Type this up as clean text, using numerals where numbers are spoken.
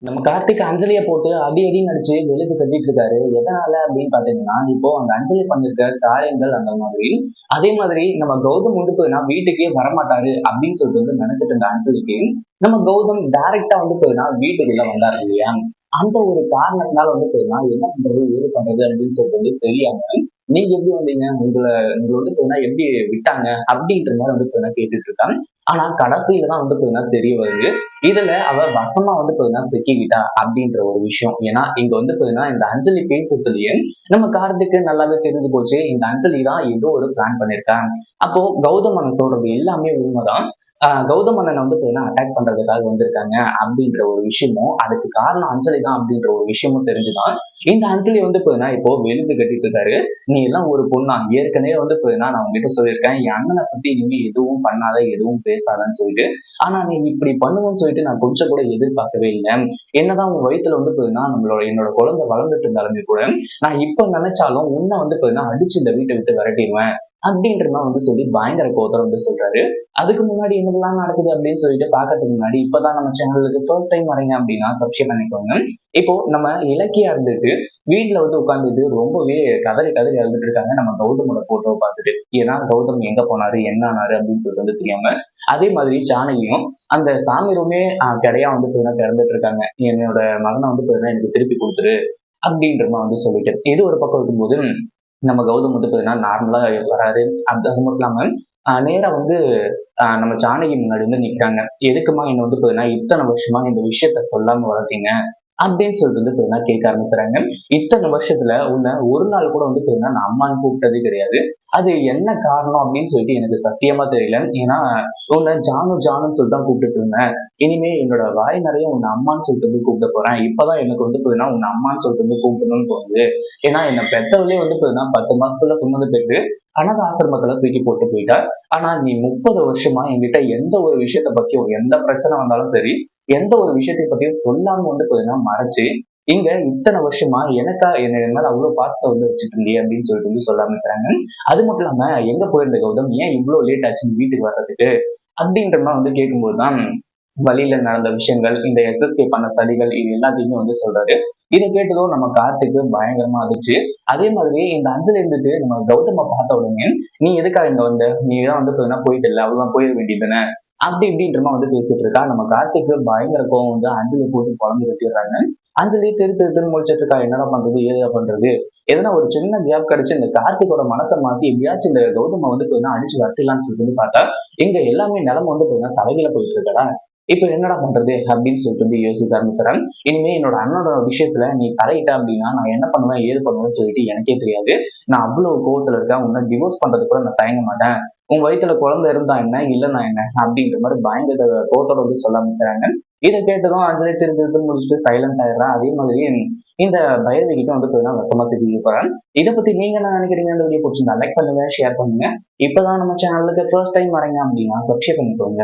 நம்ம கார்த்திக் அஞ்சலிய போட்டு அடி அடின்னு அடிச்சு வெளுத்து கட்டிட்டு இருக்காரு. எதனால அப்படின்னு பாத்தீங்கன்னா, இப்போ அந்த அஞ்சலி பண்ணிருக்க காரியங்கள் அந்த மாதிரி. அதே மாதிரி நம்ம கௌதம் வந்து போயின்னா வீட்டுக்கே வரமாட்டாரு அப்படின்னு சொல்லிட்டு வந்து நினைச்சிட்டு இருந்த அஞ்சலிக்கு, நம்ம கௌதம் டைரக்டா வந்து போயின்னா வீட்டுக்குள்ள வந்தாரு இல்லையா? அந்த ஒரு காரணத்தினால வந்து போயின்னா என்ன பண்றது, ஏது பண்றது அப்படின்னு சொல்லிட்டு வந்து தெரியாம, நீங்க எப்படி வந்தீங்க? உங்கள வந்து போயின்னா எப்படி விட்டாங்க? அப்படின்ற மாதிரி வந்து போயின்னா கேட்டுட்டு இருக்காங்க. ஆனா கடைசியில தான் வந்து போயின்னா தெரிய வருது. இதுல அவ வசமா வந்து பாத்தீங்கன்னா சிக்கிக்கிட்டா அப்படின்ற ஒரு விஷயம். ஏன்னா இங்க வந்து பாத்தீங்கன்னா இந்த அஞ்சலி பேசுறதுலயே நம்ம கார்த்திக்கு நல்லாவே தெரிஞ்சு போச்சு. இந்த அஞ்சலி தான் ஏதோ ஒரு பிளான் பண்ணியிருக்காங்க. அப்போ கௌதம் அண்ணன் சொல்றது எல்லாமே உண்மைதான். கௌதம் அண்ணனை வந்து பாத்தீங்கன்னா அட்டாக் பண்றதுக்காக வந்திருக்காங்க அப்படின்ற ஒரு விஷயமும், அதுக்கு காரணம் அஞ்சலி தான் அப்படின்ற ஒரு விஷயமும் தெரிஞ்சுதான் இந்த அஞ்சலி வந்து பாத்தீங்கன்னா இப்போ வெளுத்து கட்டிட்டு இருக்காரு. நீ எல்லாம் ஒரு பொண்ணா? ஏற்கனவே வந்து பாத்தீங்கன்னா நான் உங்ககிட்ட சொல்லியிருக்கேன். என் அண்ணனை பத்தி இனிமே எதுவும் பண்ணாத, எதுவும் பேசாதன்னு சொல்லிட்டு. ஆனா நீ இப்படி பண்ணுவேன்னு சொல்லிட்டு நான் கொஞ்சம் கூட எதிர்பார்க்கவே இல்லை. என்னதான் உன் வயித்துல வந்து பாத்தீங்கன்னா என்னோட குழந்தை வளர்ந்துட்டு இருந்தாலுமே கூட, நான் இப்ப நினைச்சாலும் உன்னை வந்து பாத்தீங்கன்னா அடிச்சு இந்த வீட்டை விட்டு விரட்டிடுவேன். அப்படின்ற மாதிரி வந்து சொல்லி பயங்கர கோவத்துல வந்து சொல்றாரு. அதுக்கு முன்னாடி என்னெல்லாம் நடக்குது அப்படின்னு சொல்லிட்டு பாக்கறதுக்கு முன்னாடி இப்பதான் நம்ம சேனலுக்கு ஃபர்ஸ்ட் டைம் வரீங்க அப்படின்னா சப்ஸ்கிரைப் பண்ணிக்கோங்க. இப்போ நம்ம இலக்கியா இருந்துட்டு வீட்ல வந்து உட்கார்ந்துட்டு ரொம்பவே கதறி கதறி அழுதுட்டு இருக்காங்க நம்ம கௌதமோட போட்டோவை பார்த்துட்டு. ஏன்னா கௌதம் எங்க போனாரு, என்ன ஆனாரு அப்படின்னு சொல்லிட்டு வந்து தெரியாம. அதே மாதிரி ஜானகியும் அந்த சாமி ரூமே கிடையா வந்து பாத்தீங்கன்னா திறந்துட்டு இருக்காங்க. என்னோட மகனை வந்து பாத்தீங்கன்னா எனக்கு திருப்பி கொடுத்துரு அப்படின்ற மாதிரி வந்து சொல்லிட்டு. இது ஒரு பக்கம் இருக்கும்போது நம்ம கௌதம் வந்து பாத்தீங்கன்னா நார்மலா வராரு. அது மட்டும் இல்லாம நேரா வந்து நம்ம ஜானகி முன்னாடி வந்து நிக்கிறாங்க. எதுக்கும்மா என்ன வந்து பாத்தீங்கன்னா இத்தனை வருஷமா இந்த விஷயத்த சொல்லாம வளர்த்தீங்க? அப்படின்னு சொல்லிட்டு வந்து பாத்தீங்கன்னா கேட்க ஆரம்பிச்சுறாங்க. இத்தனை வருஷத்துல உன்னை ஒரு நாள் கூட வந்து பாத்தீங்கன்னா நான் அம்மான்னு கூப்பிட்டதே கிடையாது. அது என்ன காரணம் அப்படின்னு சொல்லிட்டு எனக்கு சத்தியமா தெரியல. ஏன்னா உன்னை ஜானு ஜானுன்னு சொல்லிட்டு தான் கூப்பிட்டுட்டு இருந்தேன். இனிமே என்னோட வாய் நிறைய உன்னை அம்மான்னு சொல்லிட்டு வந்து கூப்பிட போறேன். இப்பதான் எனக்கு வந்து பாத்தீங்கன்னா உன்னை அம்மான்னு சொல்லிட்டு வந்து கூப்பிடணும்னு தோணுது. ஏன்னா என்னை பெத்தவளே வந்து பாத்தீங்கன்னா 10 மாசத்துல சுமந்து பெற்று அனாதை ஆசிரமத்துல தூக்கி போட்டு போயிட்டா. ஆனா நீ 30 வருஷமா என்கிட்ட எந்த ஒரு விஷயத்த பத்தியும் எந்த பிரச்சனை வந்தாலும் சரி, எந்த ஒரு விஷயத்தை பத்தியும் சொல்லாம வந்து பாத்தீங்கன்னா மறைச்சு, இங்க இத்தனை வருஷமா என் மேல அவ்வளவு பாசத்தை வந்து வச்சுட்டு இருந்தியே அப்படின்னு சொல்லிட்டு வந்து சொல்ல ஆரம்பிக்கிறாங்க. அது மட்டும் இல்லாம எங்க போயிருந்த கௌதம்? ஏன் இவ்வளவு லேட் ஆச்சு நீ வீட்டுக்கு வர்றதுக்கு? அப்படின்ற மாதிரி வந்து கேட்கும்போதுதான் வழியில நடந்த விஷயங்கள், இந்த எஸ்எஸ்கே பண்ண சதிகள் இது எல்லாத்தையுமே வந்து சொல்றாரு. இதை கேட்டதும் நம்ம கார்த்திக்கு பயங்கரமா அதிர்ச்சி. அதே மாதிரி இந்த அஞ்சலி இருந்துட்டு நம்ம கௌதம பார்த்த உடனே, நீ எதுக்காக இங்க வந்த? நீ தான் வந்து பாத்தீங்கன்னா போயிட்டு இல்ல, அவ்வளவுதான் போயிட வேண்டியதுதானே? அப்படி இப்படின்ற மாதிரி வந்து பேசிட்டு இருக்கா. நம்ம கார்த்திக்கு பயங்கர கோவம் வந்து அஞ்சலி போட்டு பொழந்து கட்டிடுறாங்க. அஞ்சலி திரு திரு திருன்னு முழிச்சிட்டு இருக்கா. என்னடா பண்றது, ஏதா பண்றது? எதனா ஒரு சின்ன கேப் கிடைச்சு இந்த கார்த்திகோட மனசை மாத்தி எப்படியாச்சும் இந்த கௌதம வந்து பாத்தீங்கன்னா அடிச்சு வரட்டிடலாம்னு சொல்லிட்டு வந்து பார்த்தா, இங்க எல்லாமே நிலைமை வந்து பாத்தீங்கன்னா தலைகீழ போயிட்டு இருக்கடா. இப்ப என்னடா பண்றது அப்படின்னு சொல்லிட்டு வந்து யோசிக்க ஆரம்பிச்சுறேன். இனிமே என்னோட அண்ணனோட விஷயத்துல நீ தலையிட்ட அப்படின்னா நான் என்ன பண்ணுவேன், ஏது பண்ணுவேன்னு சொல்லிட்டு எனக்கே தெரியாது. நான் அவ்வளவு கோவத்துல இருக்கேன். உன்னை டிவோர்ஸ் பண்றது கூட நான் தயங்க மாட்டேன். உன் வயித்துல குழந்தை இருந்தா என்ன, இல்லைன்னா என்ன அப்படின்ற மாதிரி பயங்கர கோவத்தோட வந்து சொல்ல ஆரம்பிக்கிறாங்க. இதை கேட்டதும் அஞ்சலி திரு திருன்னு முடிச்சுட்டு சைலண்ட் ஆயிடுறான். அதே மாதிரி இந்த பைரவி கிட்ட வந்து பாத்தீங்கன்னா வசமா திட்டிட்டு போறேன். இதை பத்தி நீங்க என்ன நினைக்கிறீங்க? இந்த வீடியோ பிடிச்சிருந்தா லைக் பண்ணுங்க, ஷேர் பண்ணுங்க. இப்பதான் நம்ம சேனலுக்கு ஃபர்ஸ்ட் டைம் வரீங்க அப்படின்னா சப்ஸ்கிரைப் பண்ணிக்கோங்க.